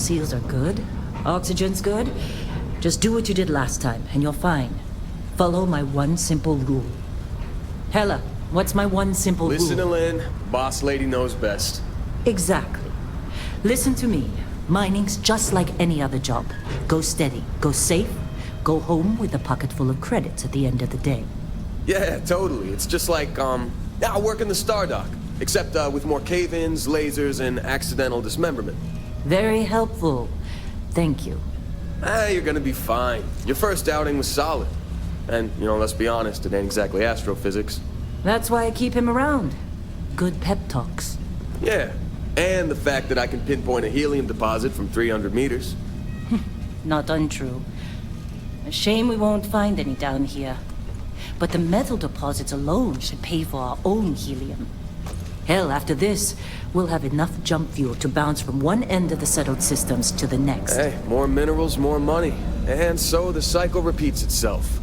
Seals are good. Oxygen's good. Just do what you did last time, and you're fine. Follow my one simple rule. Hella, what's my one simple rule? Listen to Lynn. Boss lady knows best. Exactly. Listen to me. Mining's just like any other job. Go steady, go safe, go home with a pocket full of credits at the end of the day. Yeah, totally. It's just like, I work in the Star Dock. Except with more cave-ins, lasers, and accidental dismemberment. Very helpful. Thank you. You're gonna be fine. Your first outing was solid. And, let's be honest, it ain't exactly astrophysics. That's why I keep him around. Good pep talks. Yeah, and the fact that I can pinpoint a helium deposit from 300 meters. Not untrue. A shame we won't find any down here. But the metal deposits alone should pay for our own helium. Hell, after this, we'll have enough jump fuel to bounce from one end of the settled systems to the next. Hey, more minerals, more money. And so the cycle repeats itself.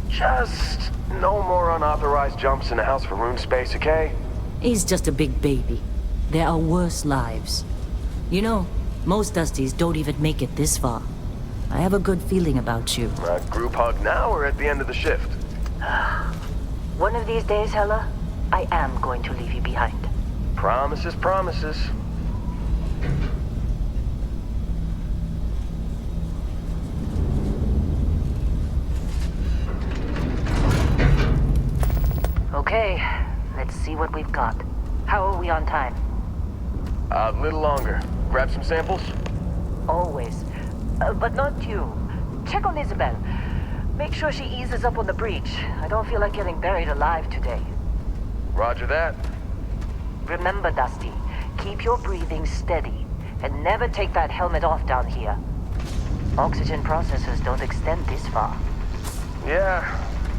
Just no more unauthorized jumps in the house for room space, okay? He's just a big baby. There are worse lives. Most Dusties don't even make it this far. I have a good feeling about you. Group hug now or at the end of the shift? One of these days, Hella, I am going to leave you behind. Promises, promises. Okay, let's see what we've got. How are we on time? A little longer. Grab some samples? Always. But not you. Check on Isabel. Make sure she eases up on the breach. I don't feel like getting buried alive today. Roger that. Remember, Dusty, keep your breathing steady and never take that helmet off down here. Oxygen processors don't extend this far. Yeah,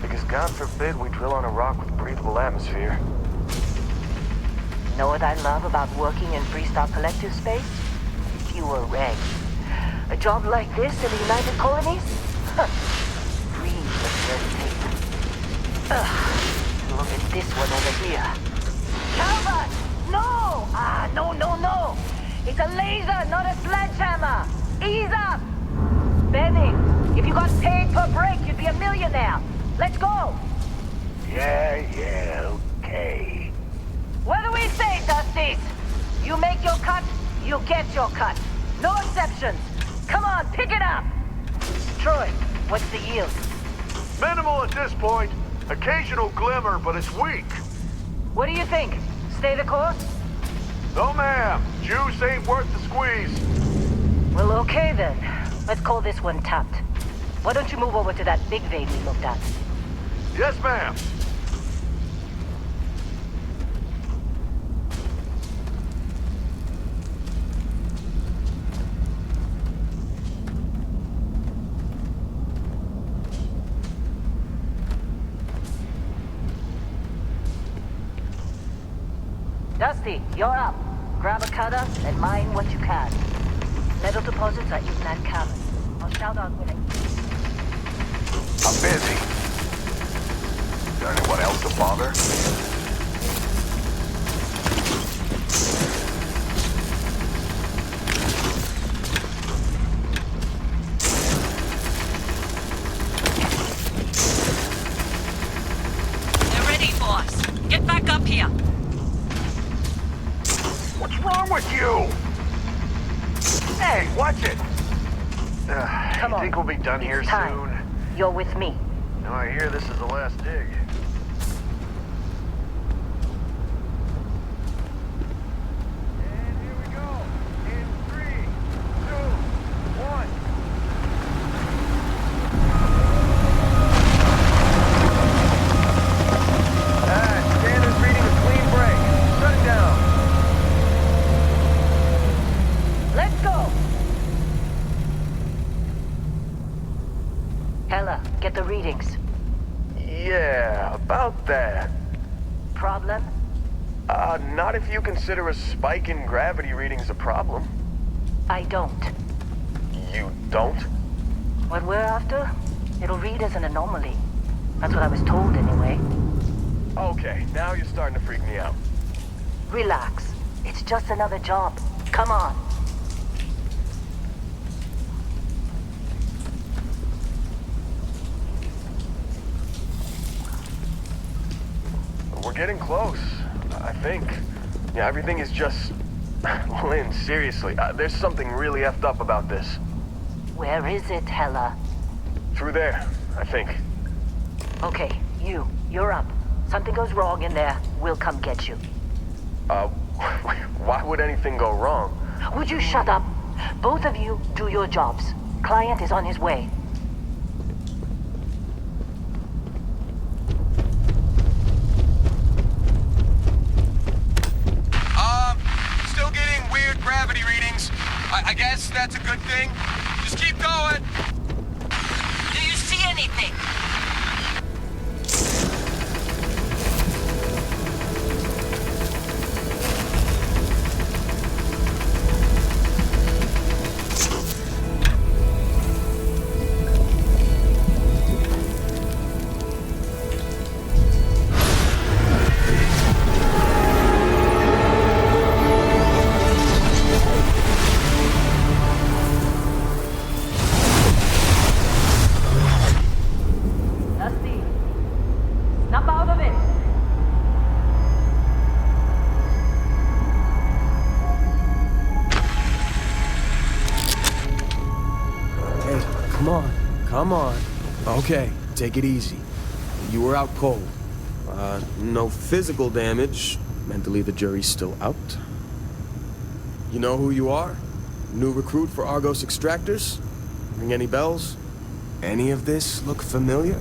because God forbid we drill on a rock with breathable atmosphere. Know what I love about working in Freestar Collective space? Fewer regs. A job like this in the United Colonies? Free of red tape. Look at this one over here. Calvert! No! No. It's a laser, not a sledgehammer. Ease up! Benning, if you got paid per break, you'd be a millionaire. Let's go! Yeah, okay. What do we say, Dusties? You make your cut, you get your cut. No exceptions. Come on, pick it up! Troy, what's the yield? Minimal at this point. Occasional glimmer, but it's weak. What do you think? Stay the course? No, ma'am. Juice ain't worth the squeeze. Well, okay then. Let's call this one tapped. Why don't you move over to that big vein we looked at? Yes, ma'am. Dusty, you're up. Grab a cutter and mine what you can. Metal deposits are in that cabin. I'll shout out when it... I'm busy. Is there anyone else to bother? They're ready, boss. Get back up here. What's wrong with you? Hey, watch it! Come on. Think we'll be done here It's time. soon? You're with me. No, I hear this is the last dig. And here we go. In 3, 2, 1. Standard reading a clean break. Shut it down. Let's go! Hella, get the readings. Yeah, about that. Problem? Not if you consider a spike in gravity readings a problem. I don't. You don't? What we're after? It'll read as an anomaly. That's what I was told anyway. Okay, now you're starting to freak me out. Relax. It's just another job. Come on. getting close, I think. Yeah, everything is just... Lynn, seriously, there's something really effed up about this. Where is it, Hella? Through there, I think. Okay, you're up. Something goes wrong in there, we'll come get you. Why would anything go wrong? Would you shut up? Both of you do your jobs. Client is on his way. Still getting weird gravity readings. I guess that's a good thing. Just keep going. Do you see anything? Dusty, snap out of it. Hey, come on. Okay, take it easy. You were out cold. No physical damage. Mentally, the jury's still out. You know who you are? New recruit for Argos Extractors? Ring any bells? Any of this look familiar?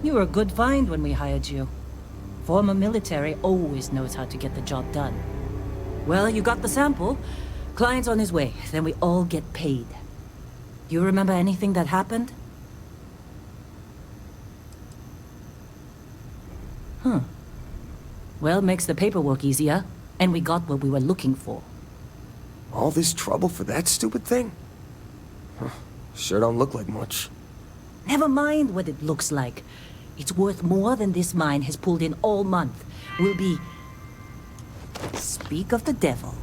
You were a good find when we hired you. Former military always knows how to get the job done. Well, you got the sample. Client's on his way, then we all get paid. Do you remember anything that happened? Huh. Well, makes the paperwork easier, and we got what we were looking for. All this trouble for that stupid thing? Huh. Sure don't look like much. Never mind what it looks like. It's worth more than this mine has pulled in all month. We'll be... Speak of the devil.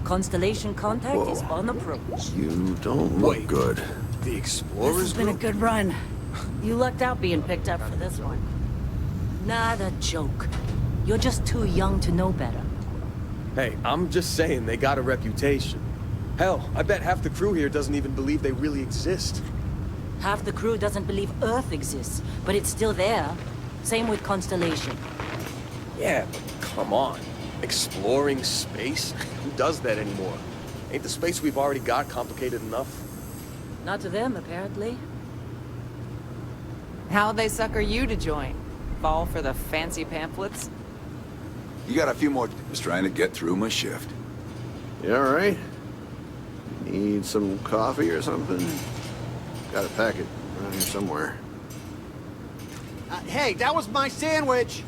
Constellation contact is on approach. You don't look Wait. good. The This Explorers has been a group? good run. You lucked out being picked up for this one. Not a joke. You're just too young to know better. Hey, I'm just saying they got a reputation. Hell, I bet half the crew here doesn't even believe they really exist. Half the crew doesn't believe Earth exists, but it's still there. Same with Constellation. Yeah, but come on. Exploring space? Who does that anymore? Ain't the space we've already got complicated enough? Not to them, apparently. How'd they sucker you to join? Fall for the fancy pamphlets? You got a few more just trying to get through my shift. You all right? Need some coffee or something? Got a packet around here somewhere. Hey, that was my sandwich!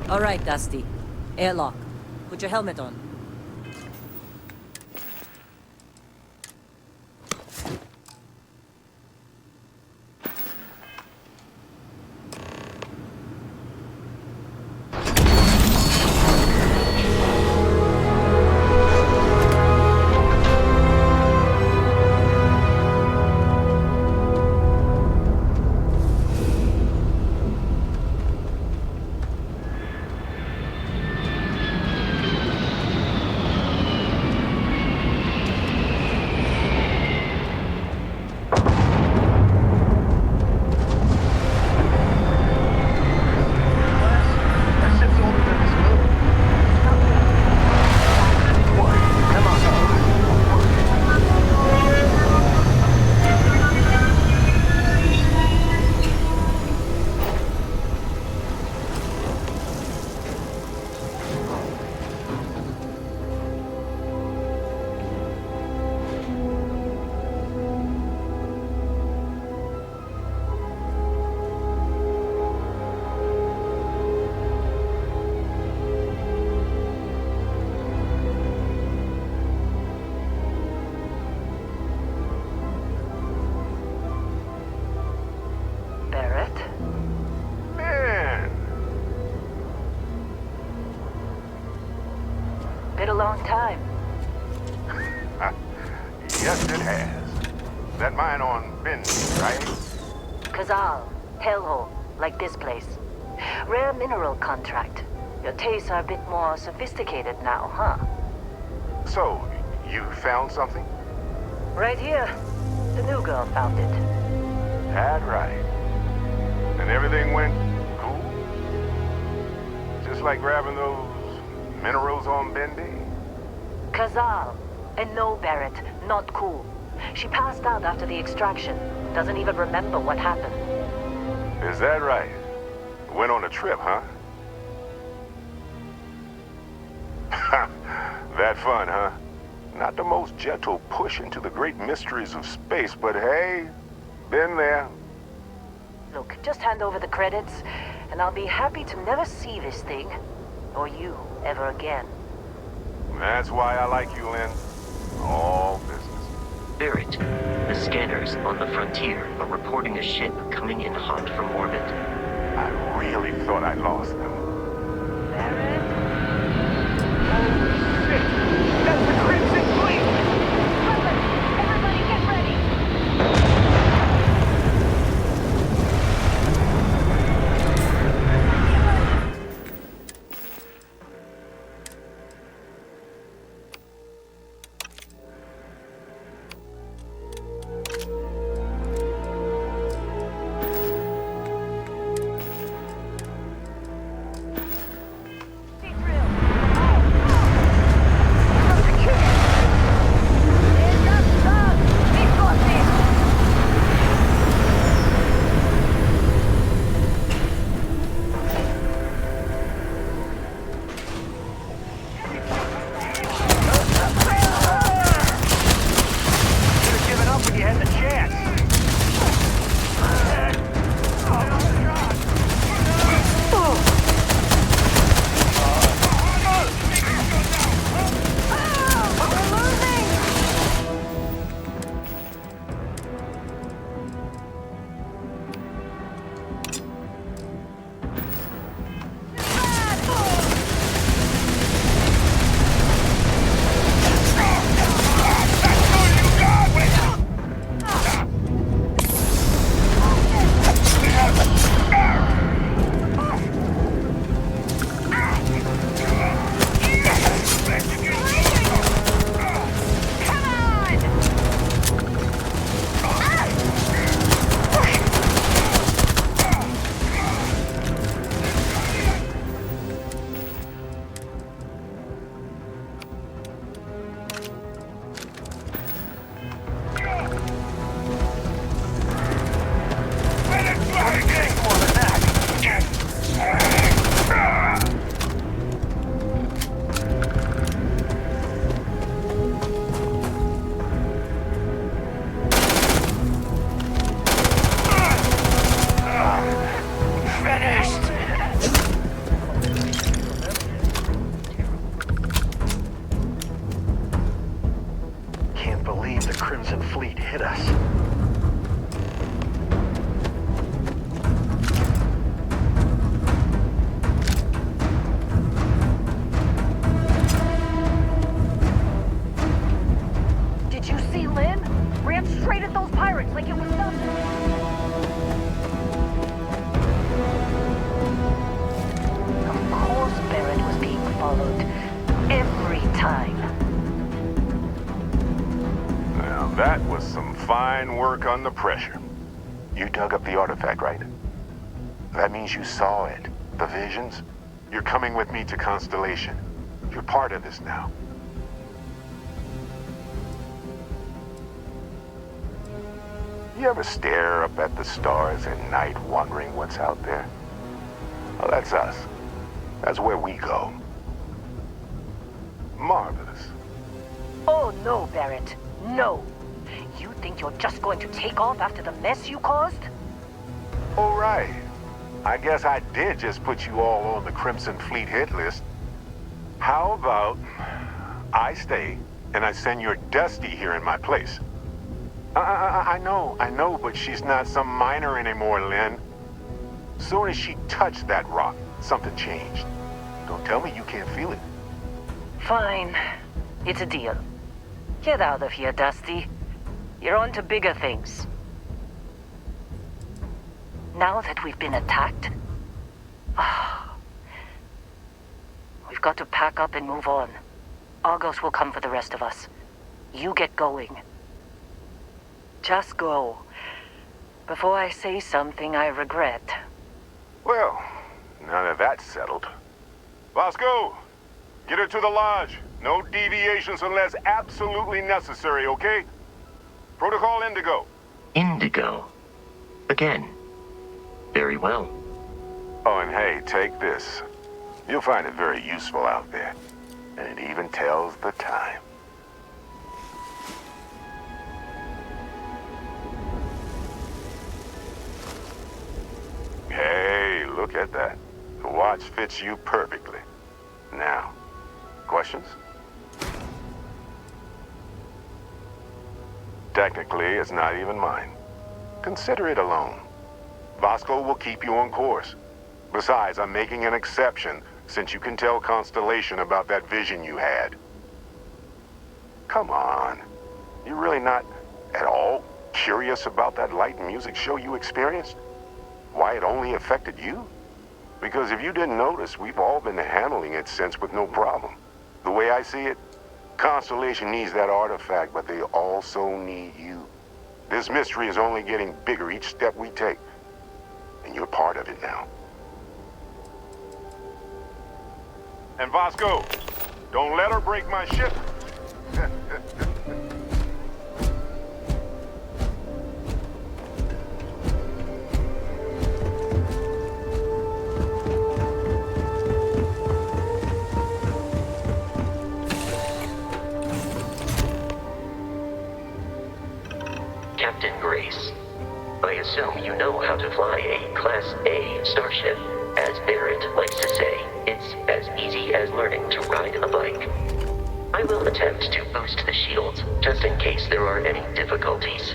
All right, Dusty. Airlock. Put your helmet on. Been a long time. Yes, it has. That mine on Bendy, right? Kazal, hellhole, like this place. Rare mineral contract. Your tastes are a bit more sophisticated now, huh? So, you found something? Right here. The new girl found it. That's right. And everything went cool? Just like grabbing those minerals on Bendy? Kazal. And no, Barrett, not cool. She passed out after the extraction. Doesn't even remember what happened. Is that right? Went on a trip, huh? That fun, huh? Not the most gentle push into the great mysteries of space, but hey, been there. Look, just hand over the credits, and I'll be happy to never see this thing, or you, ever again. That's why I like you, Lynn. All business. Barrett, the scanners on the frontier are reporting a ship coming in hot from orbit. I really thought I lost them. Barrett? Oh, shit! That's the Crimson Fleet! Everybody get ready! believe the Crimson Fleet hit us. Did you see Lynn? Ran straight at those pirates like it was nothing. Of course Barrett was being followed. Every time. Now that was some fine work under pressure. You dug up the artifact, right? That means you saw it. The visions? You're coming with me to Constellation. You're part of this now. You ever stare up at the stars at night wondering what's out there? Well, that's us. That's where we go. Marvelous. Oh no, Barrett. No. You think you're just going to take off after the mess you caused? All right. I guess I did just put you all on the Crimson Fleet hit list. How about I stay and I send your Dusty here in my place? I know, but she's not some miner anymore, Lynn. Soon as she touched that rock, something changed. Don't tell me you can't feel it. Fine. It's a deal. Get out of here, Dusty. You're on to bigger things. Now that we've been attacked, we've got to pack up and move on. Argos will come for the rest of us. You get going. Just go. Before I say something I regret. Well, now that that's settled. Vasco, get her to the lodge. No deviations unless absolutely necessary, okay? Protocol Indigo. Indigo. Again. Very well. Oh, and hey, take this. You'll find it very useful out there. And it even tells the time. Hey, look at that. The watch fits you perfectly. Now, questions? Technically, it's not even mine. Consider it a loan. Vasco will keep you on course. Besides, I'm making an exception since you can tell Constellation about that vision you had. Come on. You're really not at all curious about that light and music show you experienced? Why it only affected you? Because if you didn't notice, we've all been handling it since with no problem. The way I see it, Constellation needs that artifact, but they also need you. This mystery is only getting bigger each step we take. And you're part of it now. And Vasco, don't let her break my ship. Captain Grace, I assume you know how to fly a Class A starship. As Barrett likes to say, it's as easy as learning to ride a bike. I will attempt to boost the shields, just in case there are any difficulties.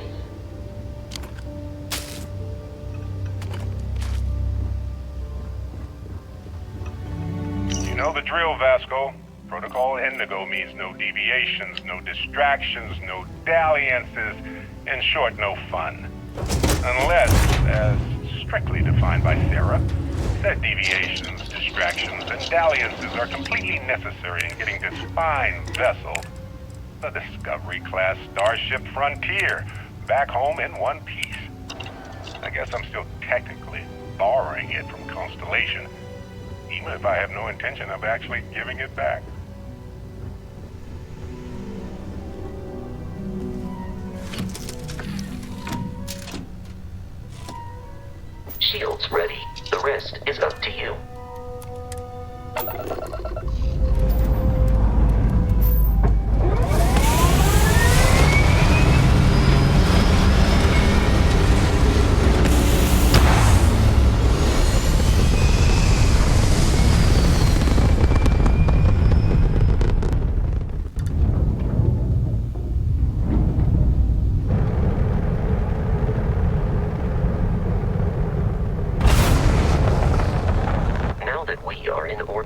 You know the drill, Vasco. Protocol Indigo means no deviations, no distractions, no dalliances. In short, no fun. Unless, as strictly defined by Sarah, that deviations, distractions, and dalliances are completely necessary in getting this fine vessel, the Discovery-class Starship Frontier, back home in one piece. I guess I'm still technically borrowing it from Constellation, even if I have no intention of actually giving it back. Shields ready. The rest is up to you.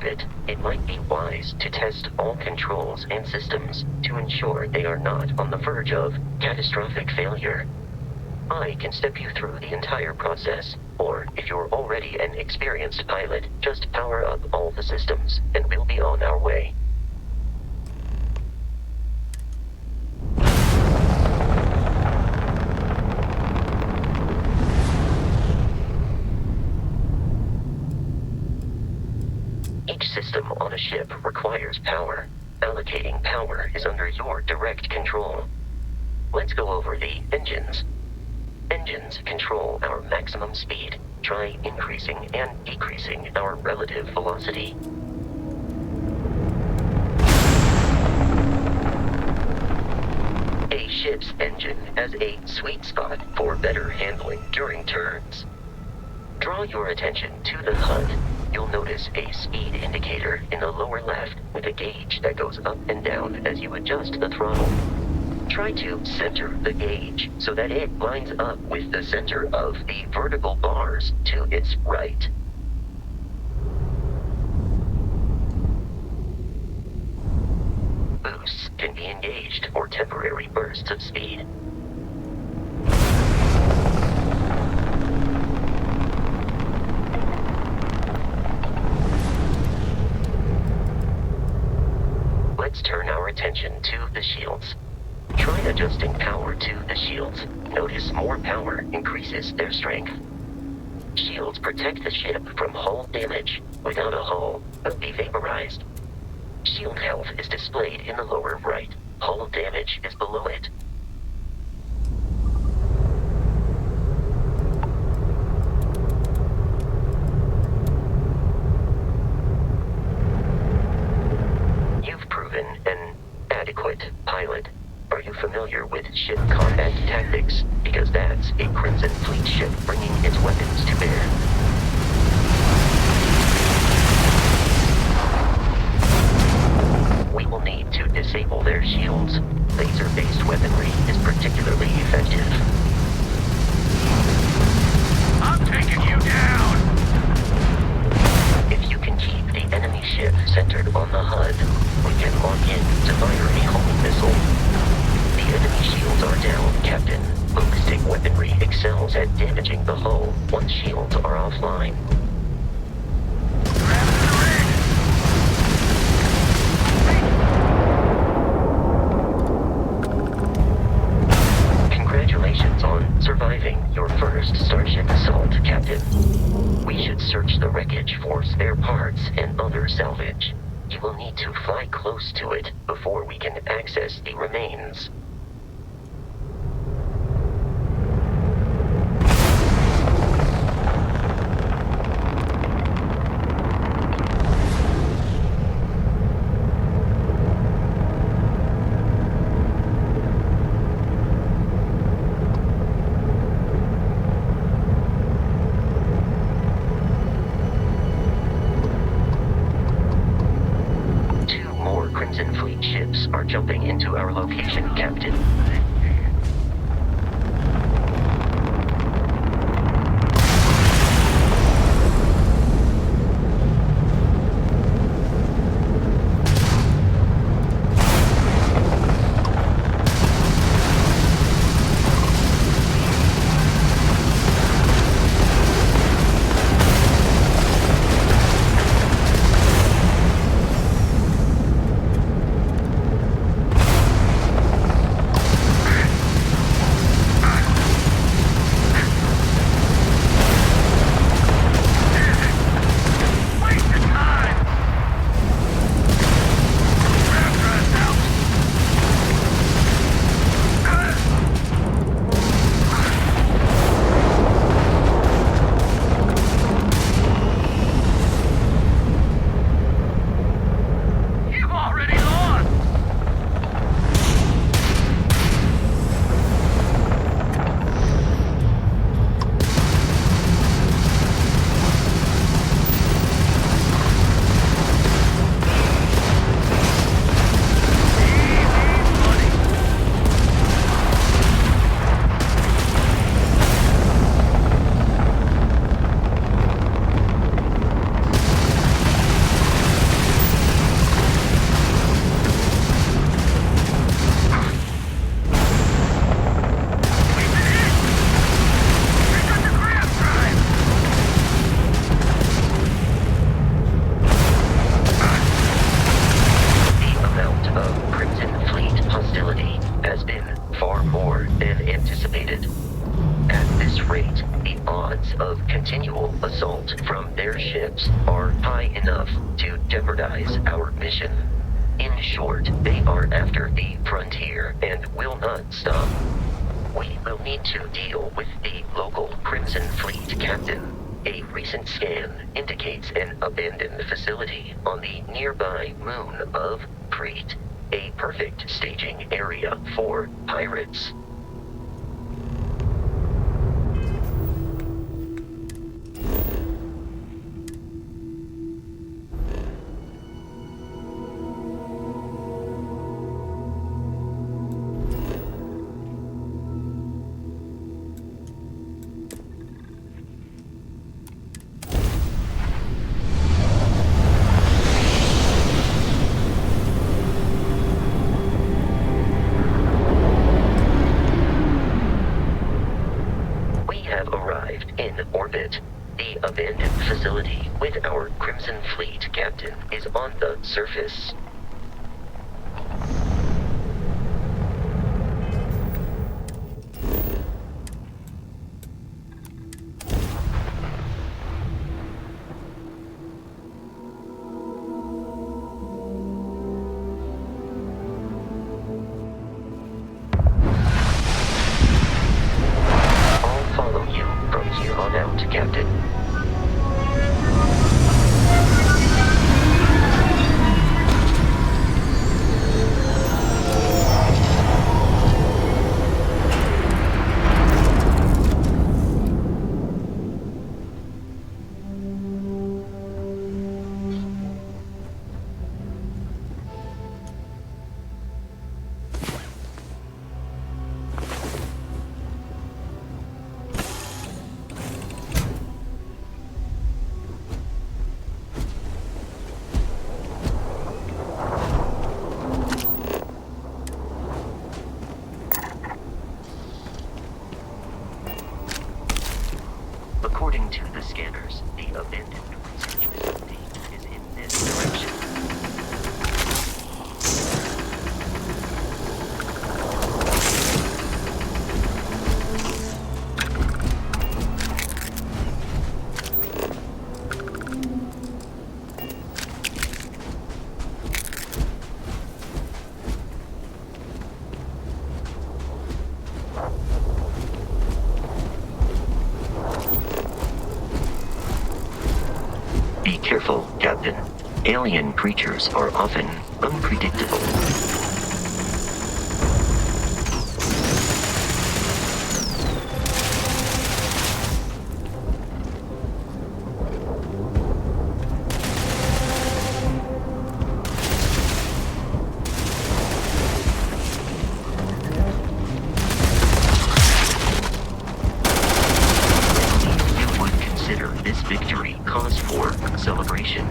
orbit, it might be wise to test all controls and systems to ensure they are not on the verge of catastrophic failure. I can step you through the entire process, or if you're already an experienced pilot, just power up all the systems, and we'll be on our way. Each system on a ship requires power. Allocating power is under your direct control. Let's go over the engines. Engines control our maximum speed. Try increasing and decreasing our relative velocity. A ship's engine has a sweet spot for better handling during turns. Draw your attention to the HUD. You'll notice a speed indicator in the lower left with a gauge that goes up and down as you adjust the throttle. Try to center the gauge so that it lines up with the center of the vertical bars to its right. Boosts can be engaged for temporary bursts of speed. Let's turn our attention to the shields. Try adjusting power to the shields. Notice more power increases their strength. Shields protect the ship from hull damage. Without a hull, it'll be vaporized. Shield health is displayed in the lower right. Hull damage is below it. You've proven an adequate pilot. Are you familiar with ship combat tactics? Because that's a Crimson Fleet ship bringing its weapons to bear. We will need to disable their shields. Laser-based weaponry is particularly effective. I'm taking you down! If you can keep the enemy ship centered on the HUD, we can lock in to fire a homing missile. The enemy shields are down, Captain. Ballistic weaponry excels at damaging the hull once shields are offline. Congratulations on surviving your first Starship assault, Captain. We should search the wreckage for spare parts and other salvage. You will need to fly close to it before we can access the remains. Are jumping into our location, Captain. hostility has been far more than anticipated. At this rate, the odds of continual assault from their ships are high enough to jeopardize our mission. In short, they are after the frontier and will not stop. We will need to deal with the local Crimson Fleet captain. A recent scan indicates an abandoned facility on the nearby moon of Crete, a perfect staging area for pirates. Surface. I'll follow you from here on out, Captain. According to the scanners, the abandoned research facility is in this direction. Be careful, Captain. Alien creatures are often unpredictable. This victory cause for celebration.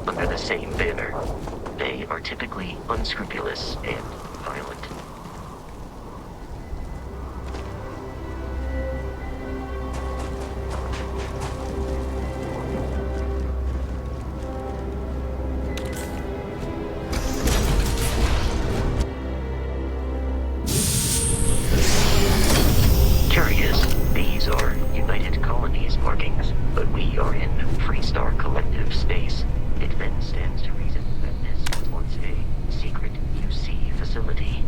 Under the same banner. They are typically unscrupulous and violent. Curious, these are United Colonies markings, but we are in Freestar Collective space. It then stands to reason that this was once a secret UC facility.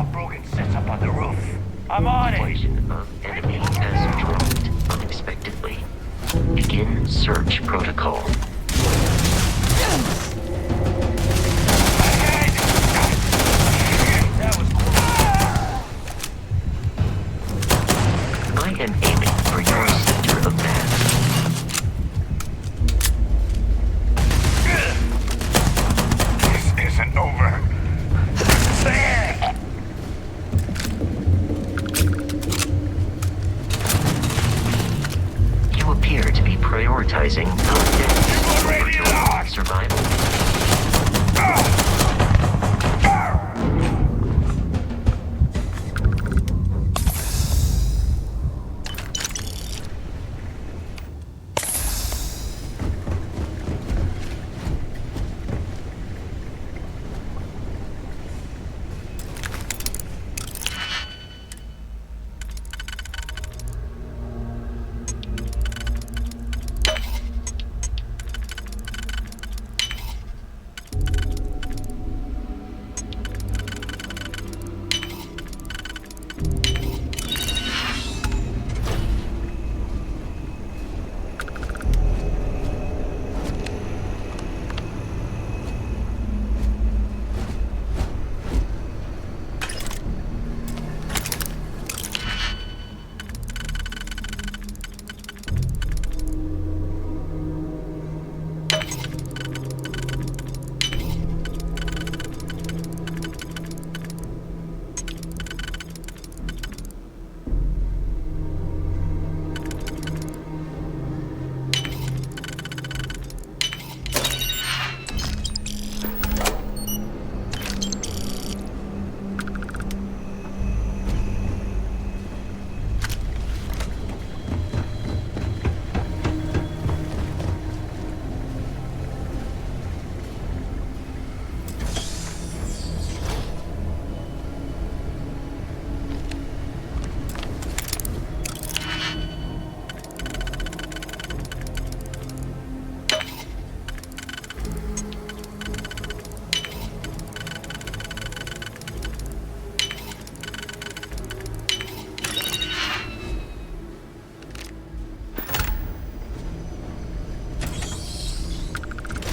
while Brogan sets up on the roof. I'm on it. Population of enemy has dropped unexpectedly. Begin search protocol. That was I am aiming for your center of mass. This isn't over. There! You appear to be prioritizing content over your survival.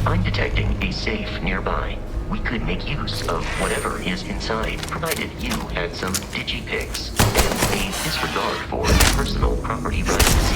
I'm detecting a safe nearby. We could make use of whatever is inside, provided you had some digipics and a disregard for personal property rights.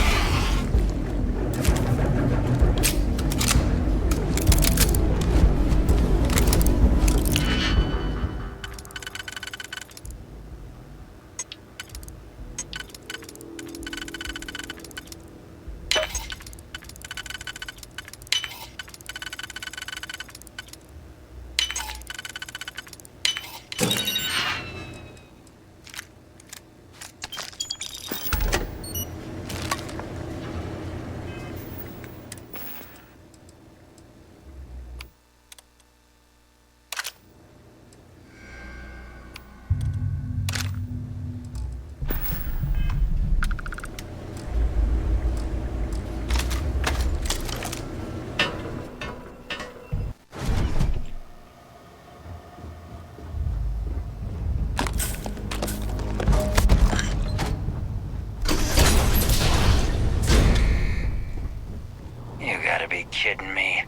Kidding me.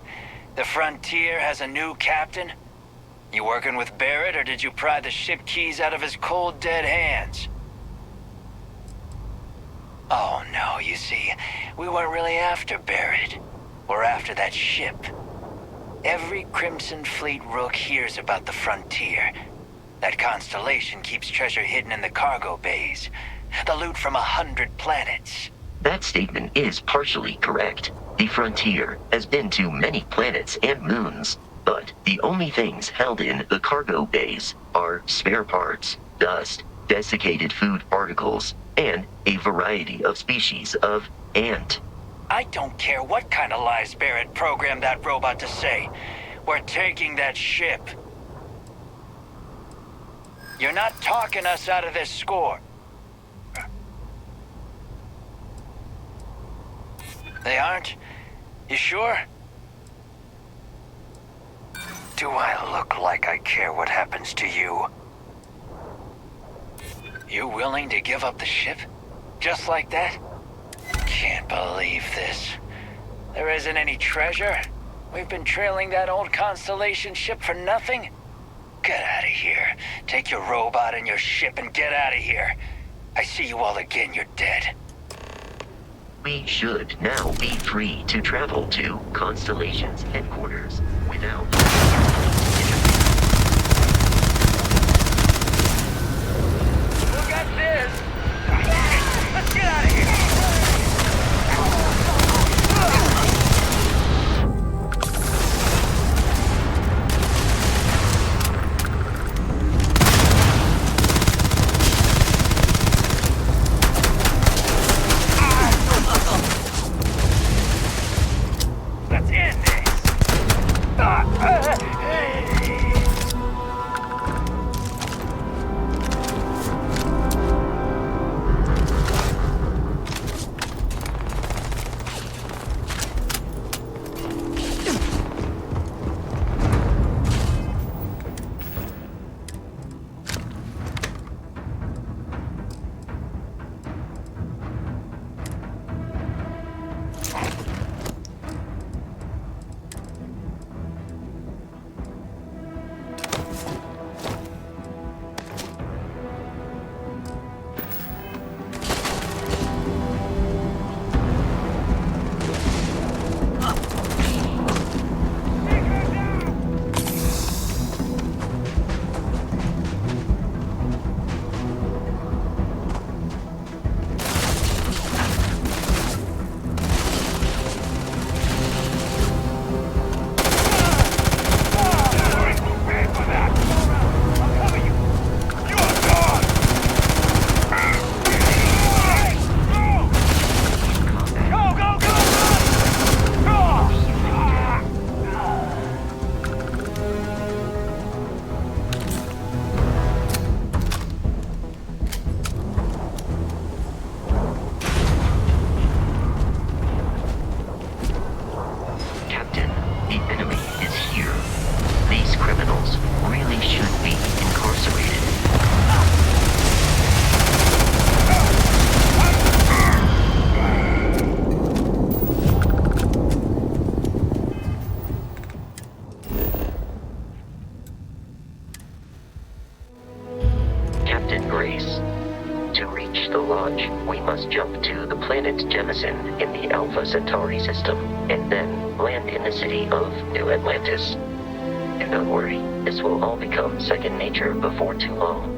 The Frontier has a new captain? You working with Barrett, or did you pry the ship keys out of his cold, dead hands? Oh, no, you see, we weren't really after Barrett. We're after that ship. Every Crimson Fleet rook hears about the Frontier. That constellation keeps treasure hidden in the cargo bays. The loot from 100 planets. That statement is partially correct. The Frontier has been to many planets and moons, but the only things held in the cargo bays are spare parts, dust, desiccated food particles, and a variety of species of ant. I don't care what kind of lies Barrett programmed that robot to say. We're taking that ship. You're not talking us out of this score. They aren't? You sure? Do I look like I care what happens to you? You willing to give up the ship? Just like that? Can't believe this. There isn't any treasure? We've been trailing that old Constellation ship for nothing? Get out of here. Take your robot and your ship and get out of here. I see you all again, you're dead. We should now be free to travel to Constellation's headquarters without... Who got this? Let's get out of here! Let's end this! Jemison in the Alpha Centauri system, and then land in the city of New Atlantis. Do not worry, this will all become second nature before too long.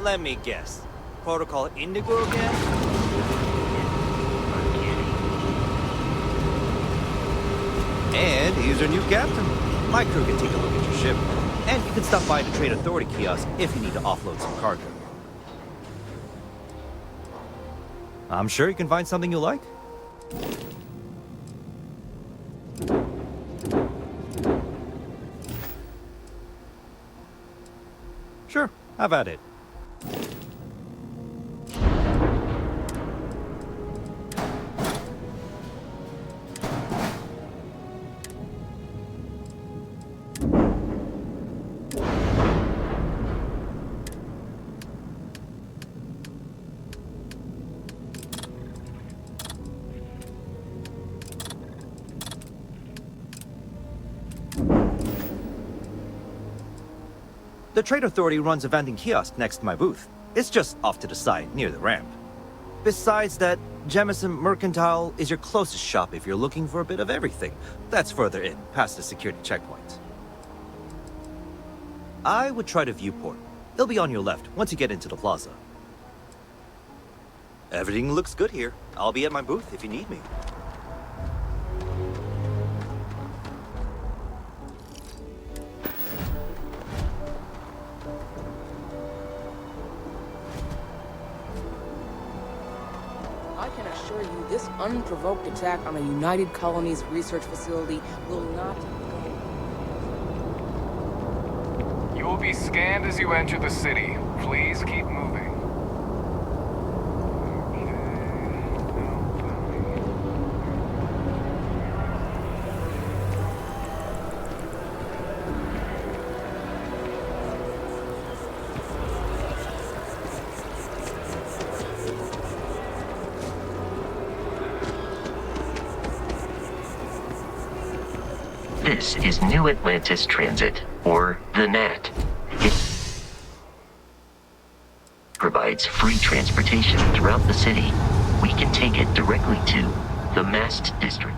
Let me guess. Protocol Indigo again? And here's our new captain. My crew can take a look at your ship. And you can stop by the Trade Authority kiosk if you need to offload some cargo. I'm sure you can find something you like. Sure, have at it. The Trade Authority runs a vending kiosk next to my booth. It's just off to the side, near the ramp. Besides that, Jemison Mercantile is your closest shop if you're looking for a bit of everything. That's further in, past the security checkpoint. I would try the Viewport. It'll be on your left, once you get into the plaza. Everything looks good here. I'll be at my booth if you need me. I can assure you, this unprovoked attack on a United Colonies research facility will not go. You will be scanned as you enter the city. Please keep moving. This is New Atlantis Transit, or the NAT. It provides free transportation throughout the city. We can take it directly to the Mast District.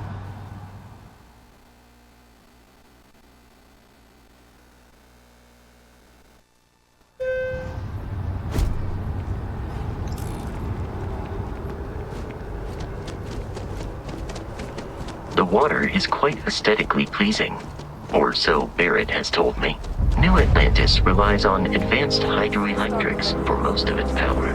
The water is quite aesthetically pleasing, or so Barrett has told me. New Atlantis relies on advanced hydroelectrics for most of its power.